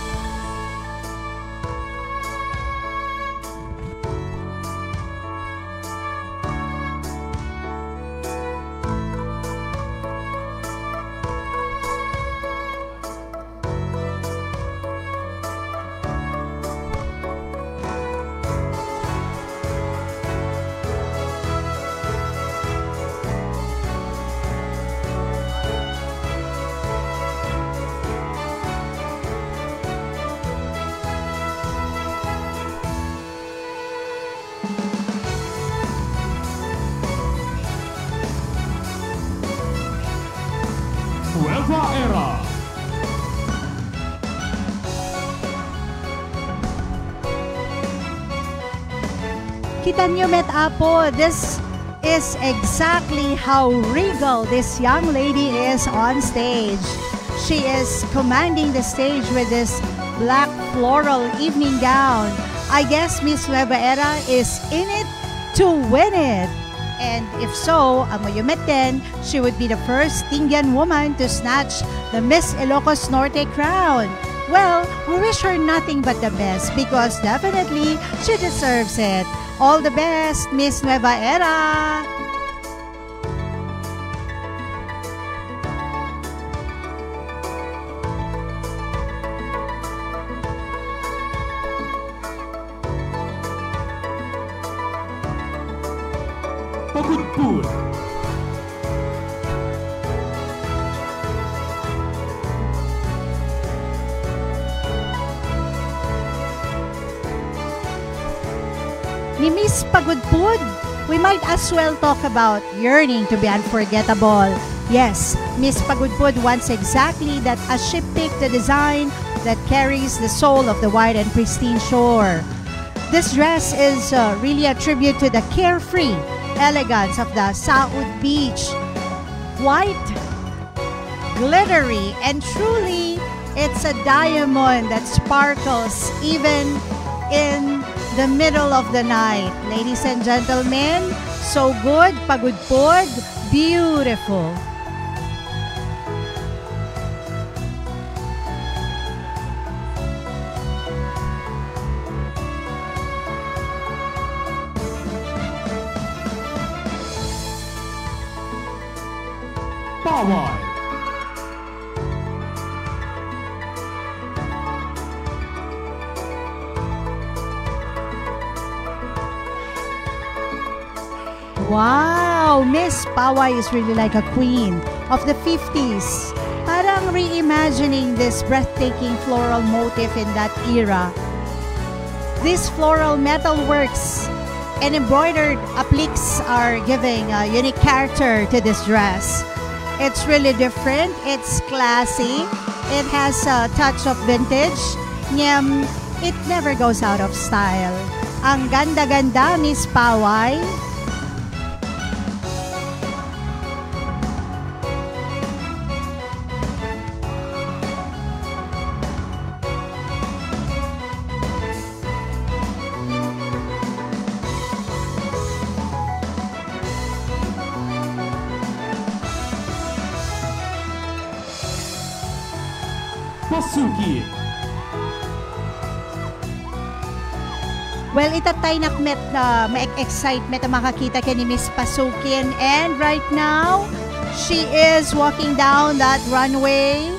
Nueva Era. Kita nyo, Met Apo, this is exactly how regal this young lady is on stage. She is commanding the stage with this black floral evening gown. I guess Miss Nueva Era is in it to win it. And if so, amoyumet din, she would be the first Indian woman to snatch the Miss Ilocos Norte crown. Well, we wish her nothing but the best because definitely she deserves it. All the best, Miss Nueva Era! Pagudpud. Ni Miss Pagudpud, we might as well talk about yearning to be unforgettable. Yes, Miss Pagudpud wants exactly that, a ship pick, the design that carries the soul of the wide and pristine shore. This dress is really a tribute to the carefree elegance of the Saud Beach. White, glittery, and truly, it's a diamond that sparkles even in the middle of the night. Ladies and gentlemen, so good, Pagudpud, beautiful. Pawai. Wow, Miss Pawai is really like a queen of the 50s. Parang reimagining this breathtaking floral motif in that era. These floral metalworks and embroidered appliques are giving a unique character to this dress. It's really different, it's classy, it has a touch of vintage, it never goes out of style. Ang ganda-ganda, Miss Pawai. Pasuki. Well, itatay nakmet na ma-excitement ang makakita kay ni Miss Pasukin. And right now, She is walking down that runway.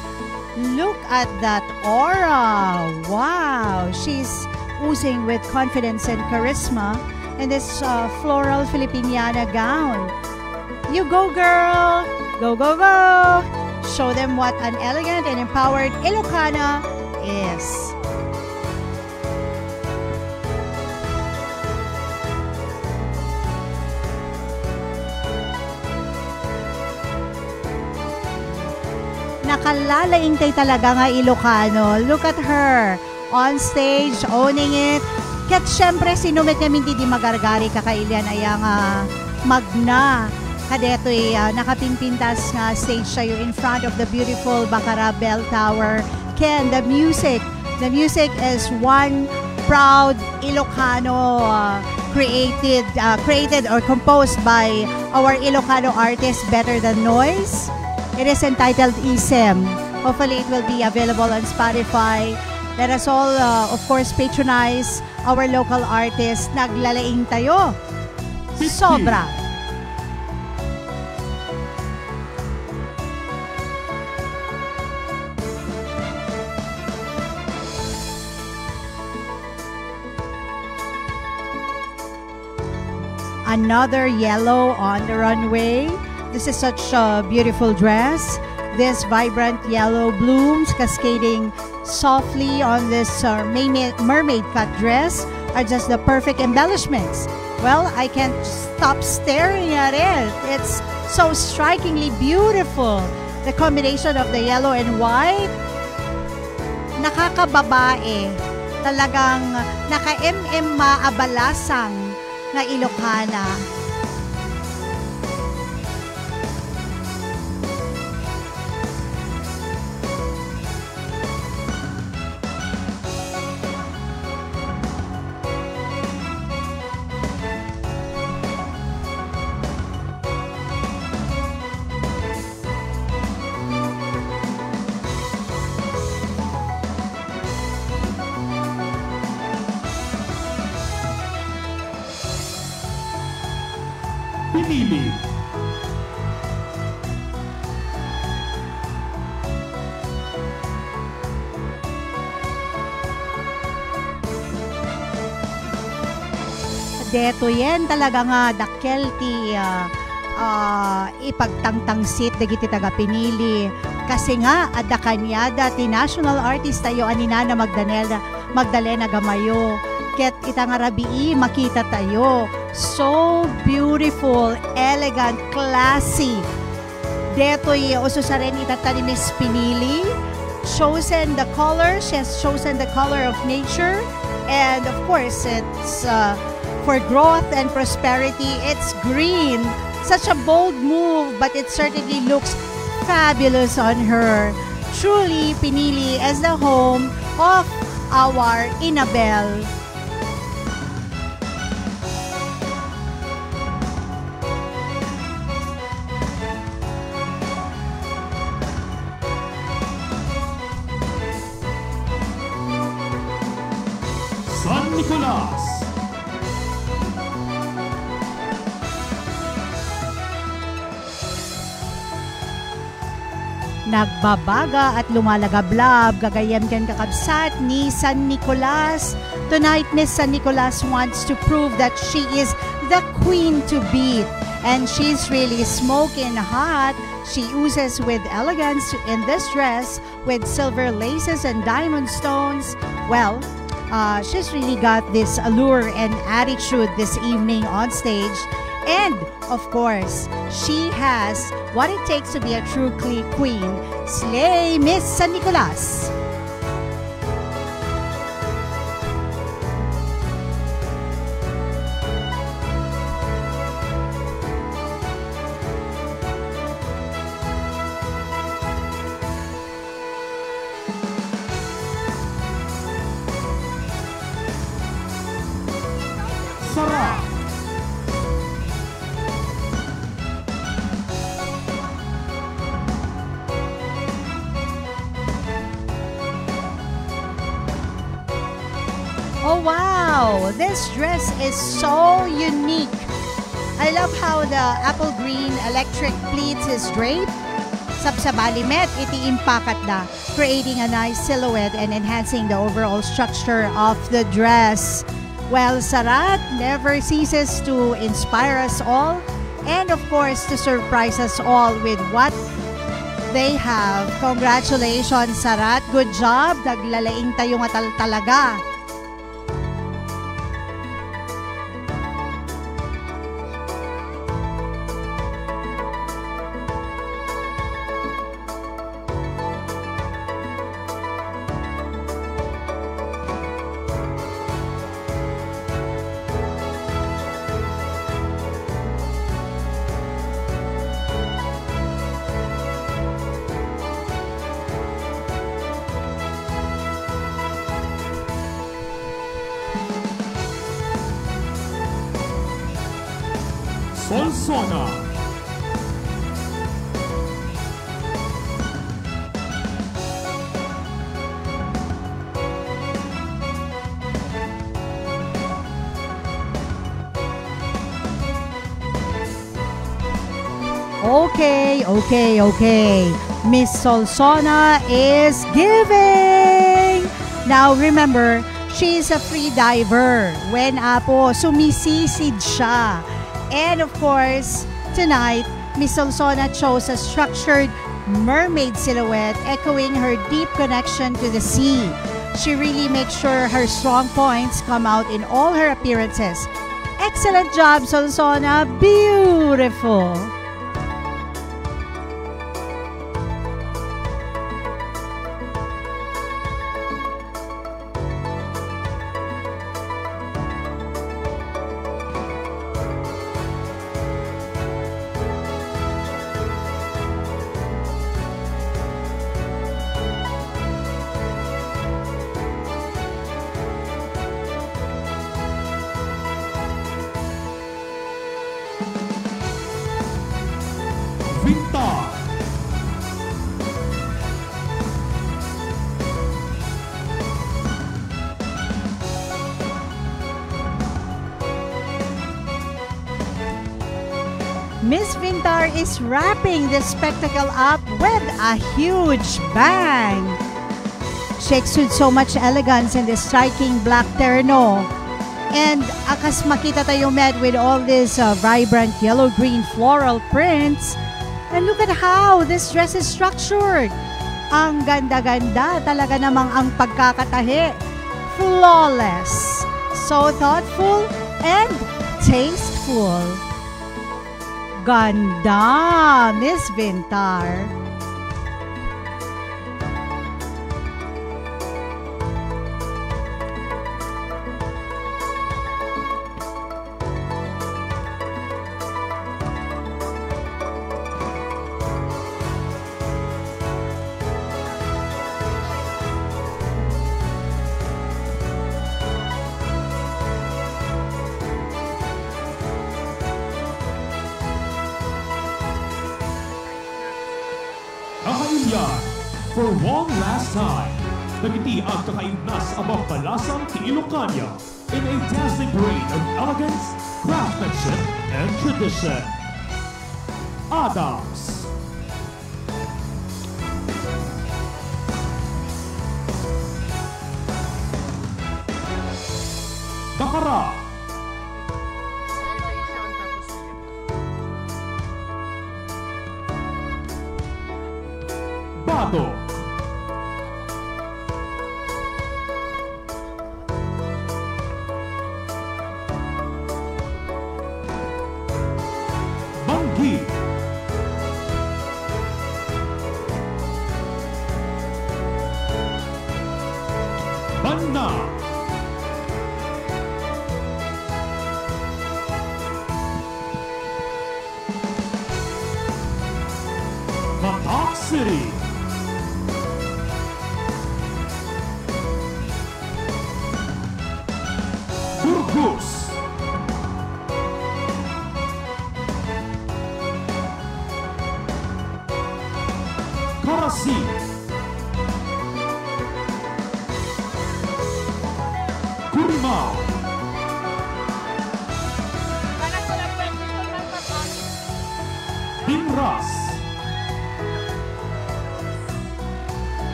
Look at that aura. Wow. She's oozing with confidence and charisma in this floral Filipiniana gown. You go, girl. Go, go, go. Show them what an elegant and empowered Ilocana is. Nakalalaingtay talaga nga Ilocano. Look at her on stage, owning it. Kat syempre, sinumit namin di magargari kakailian ay ang magna. Kadeto'y nakapimpintas nga stage siya in front of the beautiful Baccara Bell Tower. Ken, the music is one proud Ilocano created or composed by our Ilocano artist Better Than Noise. It is entitled Isem. Hopefully, it will be available on Spotify. Let us all, of course, patronize our local artists. Naglalaing tayo. Sobra. Another yellow on the runway. This is such a beautiful dress. This vibrant yellow blooms cascading softly on this mermaid cut dress are just the perfect embellishments. Well, I can't stop staring at it. It's so strikingly beautiful. The combination of the yellow and white, nakakababae. Talagang naka-MM maabalasang na Ilocana. Pinili. Deto yan talaga nga dakkel ti ipagtangtangsit dagiti taga Pinili. Kasi nga adda kanyada ti national artist tayo anina na Magdalena Gamayo. Ket itang arabii makita tayo. So beautiful, elegant, classy. Deto'y ususaren itata ni Miss Pinili. Chosen the color. She has chosen the color of nature. And of course, it's for growth and prosperity. It's green. Such a bold move, but it certainly looks fabulous on her. Truly, Pinili as the home of our Inabel. San Nicolas. Nagbabaga at lumalagablab, gagayam kan kakabsat ni San Nicolas. Tonight, Miss San Nicolas wants to prove that she is the queen to beat. And she's really smoking hot. She oozes with elegance in this dress with silver laces and diamond stones. Well, she's really got this allure and attitude this evening on stage. And, of course, she has what it takes to be a true queen. Slay, Miss San Nicolas! Sarah. Oh wow, this dress is so unique. I love how the apple green electric pleats is draped. Sabsabalimet, iti impakat da, creating a nice silhouette and enhancing the overall structure of the dress. Well, Sarat never ceases to inspire us all and of course to surprise us all with what they have. Congratulations, Sarat. Good job. Naglalaing tayo nga talaga. Solsona. Okay. Miss Solsona is giving. Now remember, she is a free diver. When po, sumisisid siya. And of course, tonight, Miss Solsona chose a structured mermaid silhouette echoing her deep connection to the sea. She really makes sure her strong points come out in all her appearances. Excellent job, Solsona. Beautiful. Vintar. Miss Vintar is wrapping the spectacle up with a huge bang. She exudes so much elegance in this striking black terno. And akas makita tayo met with all these vibrant yellow-green floral prints. And look at how this dress is structured. Ang ganda-ganda talaga namang ang pagkakatahi. Flawless. So thoughtful and tasteful. Ganda, Miss Vintar. Kakailan, for one last time, nagiti ang kakaibnas abang balasang ti Ilocania in a dazzling parade of elegance, craftsmanship, and tradition. Adams. Bakara. Bato. Banggi. Banna. Batak City. Burgos. Karasin. Curimao.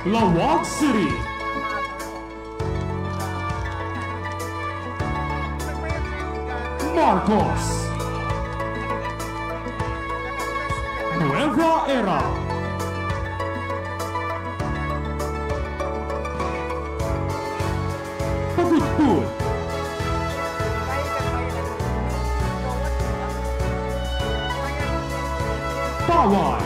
Lawag City. Marcos. Nueva Era. Pagudpud. Pawai.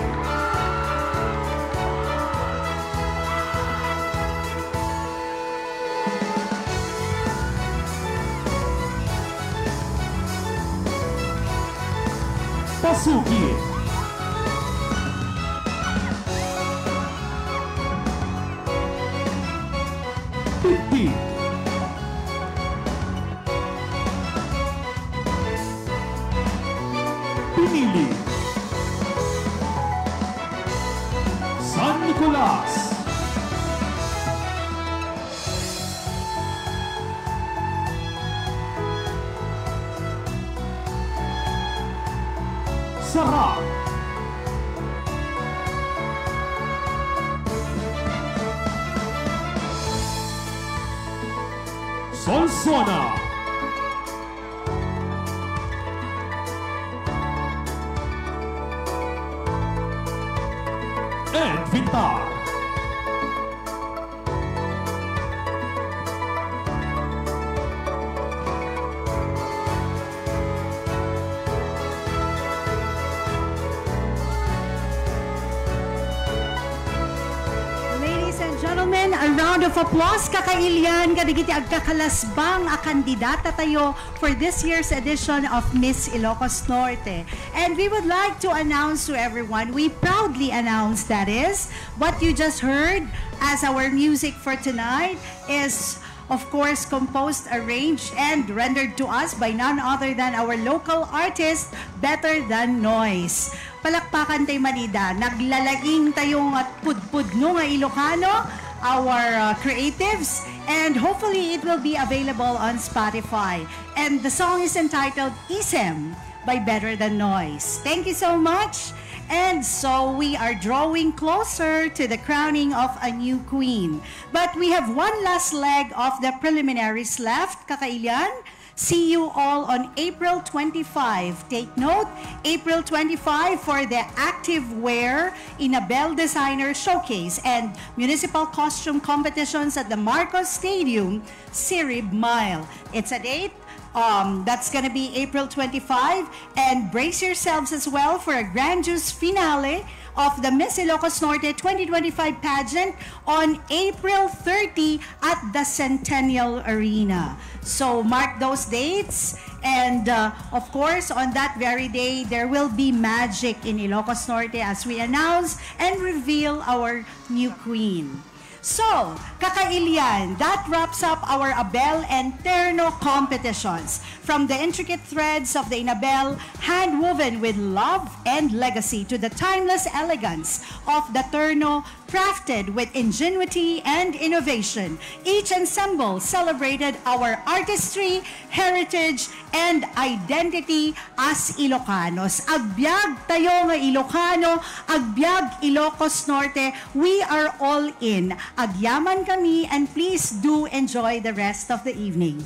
Pasuki. Pitti. Pinili. San Nicolas. Sarap. Solsona. And Vintar. Ladies and gentlemen, a round of applause kakailian kadagiti agkakalasbang a kandidata tayo for this year's edition of Miss Ilocos Norte. And we would like to announce to everyone, we proudly announce that is, what you just heard as our music for tonight is of course composed, arranged, and rendered to us by none other than our local artist, Better Than Noise. Palakpakan tayo manida, naglalaing tayong at pudpudno nga Ilocano, our creatives, and hopefully it will be available on Spotify. And the song is entitled Isem by Better Than Noise. Thank you so much. And so we are drawing closer to the crowning of a new queen. But we have one last leg of the preliminaries left, kakailian. See you all on April 25. Take note, April 25 for the Active Wear Inabel Designer Showcase and Municipal Costume Competitions at the Marcos Stadium, Sirib Mile. It's a date that's going to be April 25, and brace yourselves as well for a grandiose finale of the Miss Ilocos Norte 2025 pageant on April 30 at the Centennial Arena. So mark those dates, and of course on that very day there will be magic in Ilocos Norte as we announce and reveal our new queen. So, kakailian, that wraps up our Abel and Terno competitions. From the intricate threads of the Inabel, hand-woven with love and legacy, to the timeless elegance of the Terno, crafted with ingenuity and innovation. Each ensemble celebrated our artistry, heritage, and identity as Ilocanos. Agbyag tayo nga Ilocano, agbyag Ilocos Norte, we are all in. Agyaman kami, and please do enjoy the rest of the evening.